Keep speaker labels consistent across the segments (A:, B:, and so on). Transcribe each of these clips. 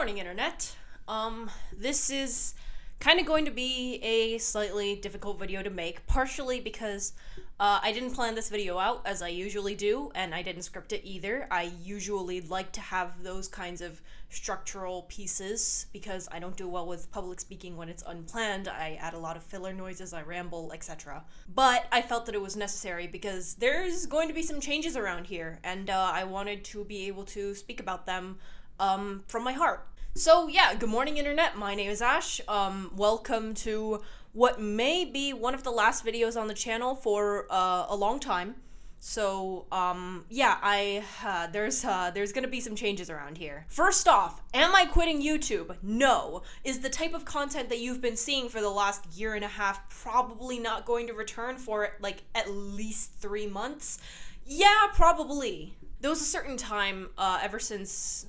A: morning, Internet. This is kind of going to be a slightly difficult video to make, partially because I didn't plan this video out as I usually do, and I didn't script it either. I usually like to have those kinds of structural pieces because I don't do well with public speaking when it's unplanned. I add a lot of filler noises, I ramble, etc. But I felt that it was necessary because there's going to be some changes around here, and I wanted to be able to speak about them from my heart. So yeah, good morning, Internet. My name is Ash. Welcome to what may be one of the last videos on the channel for a long time. So yeah, there's gonna be some changes around here. First off, am I quitting YouTube? No. Is the type of content that you've been seeing for the last year and a half probably not going to return for like at least 3 months? Yeah, probably. There was a certain time, ever since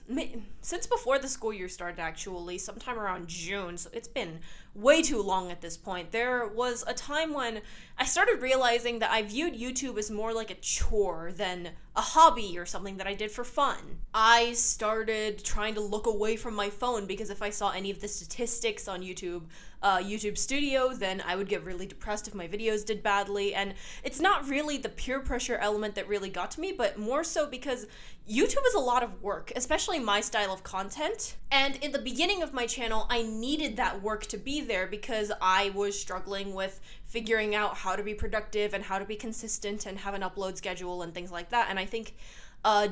A: before the school year started, actually, sometime around June, so it's been way too long at this point. There was a time when I started realizing that I viewed YouTube as more like a chore than a hobby or something that I did for fun. I started trying to look away from my phone because if I saw any of the statistics on YouTube Studio, then I would get really depressed if my videos did badly, and it's not really the peer pressure element that really got to me, but more so because YouTube is a lot of work, especially my style of content, and in the beginning of my channel, I needed that work to be there because I was struggling with figuring out how to be productive and how to be consistent and have an upload schedule and things like that, and I think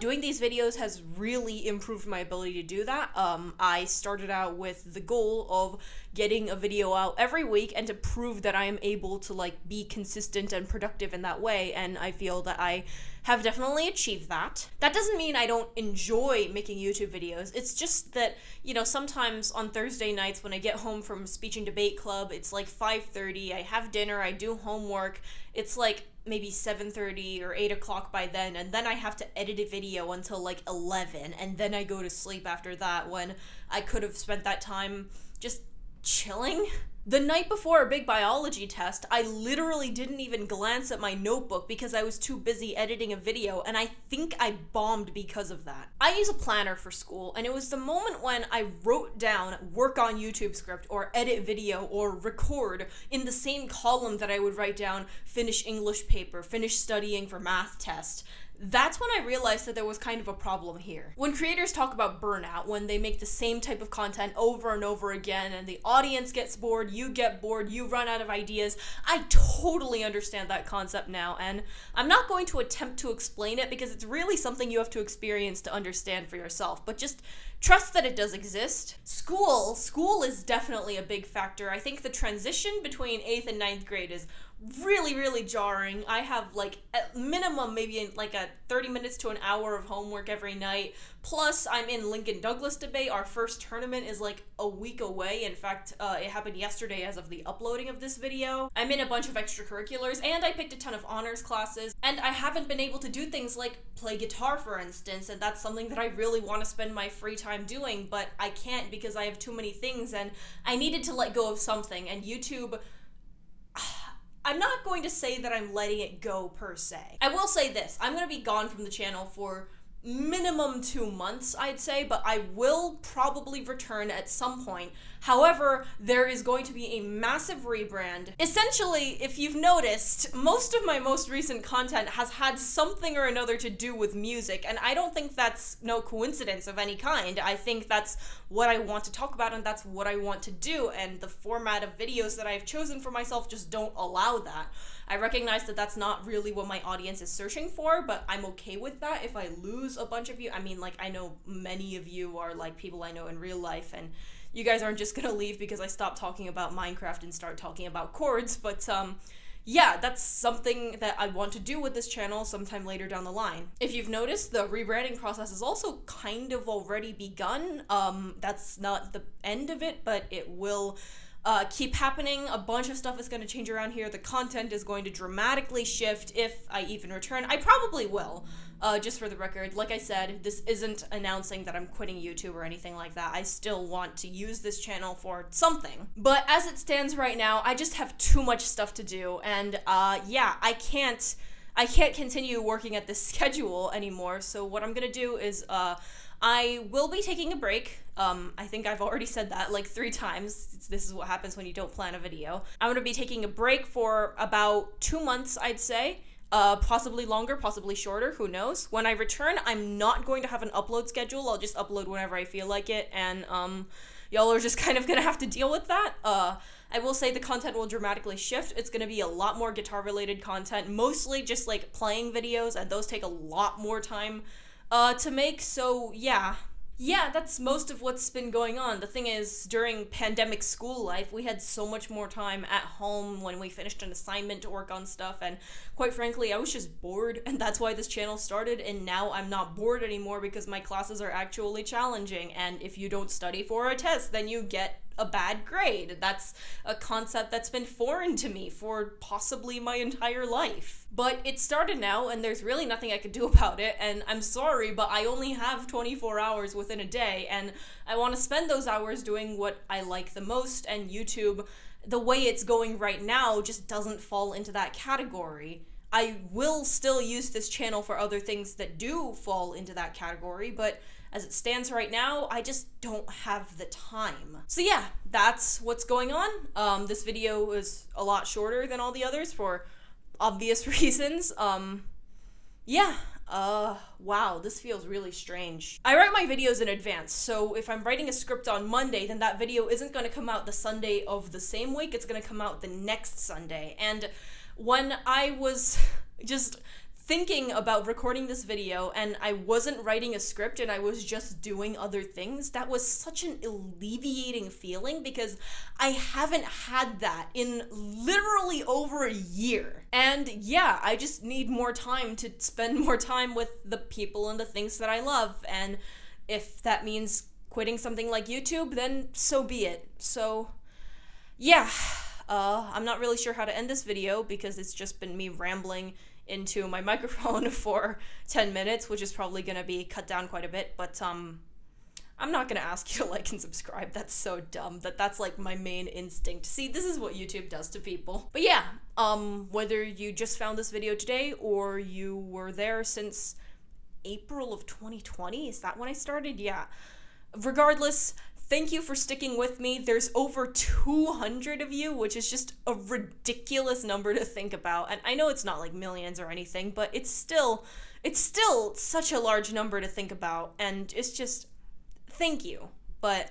A: doing these videos has really improved my ability to do that. I started out with the goal of getting a video out every week and to prove that I am able to be consistent and productive in that way, and I feel that I have definitely achieved that. That doesn't mean I don't enjoy making YouTube videos. It's just that, sometimes on Thursday nights when I get home from speech and debate club, it's like 5:30, I have dinner, I do homework, it's like maybe 7:30 or 8 o'clock by then, and then I have to edit a video until 11, and then I go to sleep after that when I could have spent that time just chilling. The night before a big biology test, I literally didn't even glance at my notebook because I was too busy editing a video, and I think I bombed because of that. I use a planner for school, and it was the moment when I wrote down work on YouTube script or edit video or record in the same column that I would write down finish English paper, finish studying for math test. That's when I realized that there was kind of a problem here. When creators talk about burnout, when they make the same type of content over and over again and the audience gets bored, you get bored, you run out of ideas, I totally understand that concept now, and I'm not going to attempt to explain it because it's really something you have to experience to understand for yourself, but just trust that it does exist. School is definitely a big factor. I think the transition between 8th and 9th grade is really, really jarring. I have at minimum maybe a 30 minutes to an hour of homework every night. Plus, I'm in Lincoln Douglas debate. Our first tournament is a week away. In fact, it happened yesterday as of the uploading of this video. I'm in a bunch of extracurriculars, and I picked a ton of honors classes, and I haven't been able to do things like play guitar, for instance, and that's something that I really want to spend my free time doing, but I can't because I have too many things, and I needed to let go of something, and YouTube, I'm not going to say that I'm letting it go per se. I will say this, I'm going to be gone from the channel for minimum 2 months, I'd say, but I will probably return at some point. However, there is going to be a massive rebrand. Essentially, if you've noticed, most of my most recent content has had something or another to do with music, and I don't think that's no coincidence of any kind. I think that's what I want to talk about, and that's what I want to do, and the format of videos that I've chosen for myself just don't allow that. I recognize that that's not really what my audience is searching for, but I'm okay with that if I lose a bunch of you. I mean, I know many of you are people I know in real life, and you guys aren't just gonna leave because I stopped talking about Minecraft and start talking about chords, but yeah, that's something that I want to do with this channel sometime later down the line. If you've noticed, the rebranding process has also kind of already begun. That's not the end of it, but it will keep happening. A bunch of stuff is going to change around here. The content is going to dramatically shift if I even return. I probably will, just for the record. Like I said, this isn't announcing that I'm quitting YouTube or anything like that. I still want to use this channel for something. But as it stands right now, I just have too much stuff to do, and yeah, I can't continue working at this schedule anymore, so what I'm gonna do is I will be taking a break. I think I've already said that like 3 times. This is what happens when you don't plan a video. I'm going to be taking a break for about 2 months, I'd say. Possibly longer, possibly shorter, who knows. When I return, I'm not going to have an upload schedule. I'll just upload whenever I feel like it, and y'all are just kind of gonna have to deal with that. I will say the content will dramatically shift. It's gonna be a lot more guitar-related content, mostly just like playing videos, and those take a lot more time to make, so yeah. Yeah, that's most of what's been going on. The thing is, during pandemic school life, we had so much more time at home when we finished an assignment to work on stuff, and quite frankly, I was just bored, and that's why this channel started, and now I'm not bored anymore because my classes are actually challenging, and if you don't study for a test, then you get a bad grade. That's a concept that's been foreign to me for possibly my entire life. But it started now, and there's really nothing I could do about it, and I'm sorry, but I only have 24 hours within a day, and I want to spend those hours doing what I like the most, and YouTube, the way it's going right now, just doesn't fall into that category. I will still use this channel for other things that do fall into that category, but as it stands right now, I just don't have the time. So yeah, that's what's going on. This video is a lot shorter than all the others for obvious reasons. Wow, this feels really strange. I write my videos in advance, so if I'm writing a script on Monday, then that video isn't gonna come out the Sunday of the same week, it's gonna come out the next Sunday. And when I was just thinking about recording this video and I wasn't writing a script and I was just doing other things, that was such an alleviating feeling because I haven't had that in literally over a year. And yeah, I just need more time to spend more time with the people and the things that I love, and if that means quitting something like YouTube, then so be it. So yeah, I'm not really sure how to end this video because it's just been me rambling into my microphone for 10 minutes, which is probably gonna be cut down quite a bit, but I'm not gonna ask you to like and subscribe. That's so dumb. That's like my main instinct. See, this is what YouTube does to people. But yeah, whether you just found this video today or you were there since April of 2020, is that when I started? Yeah. Regardless, thank you for sticking with me. There's over 200 of you, which is just a ridiculous number to think about. And I know it's not like millions or anything, but it's still such a large number to think about. And it's just, thank you. But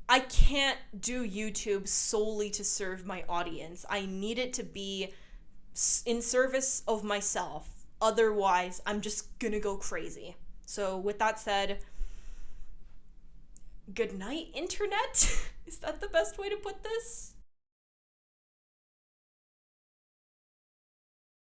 A: I can't do YouTube solely to serve my audience. I need it to be in service of myself. Otherwise, I'm just gonna go crazy. So with that said, good night, internet? Is that the best way to put this?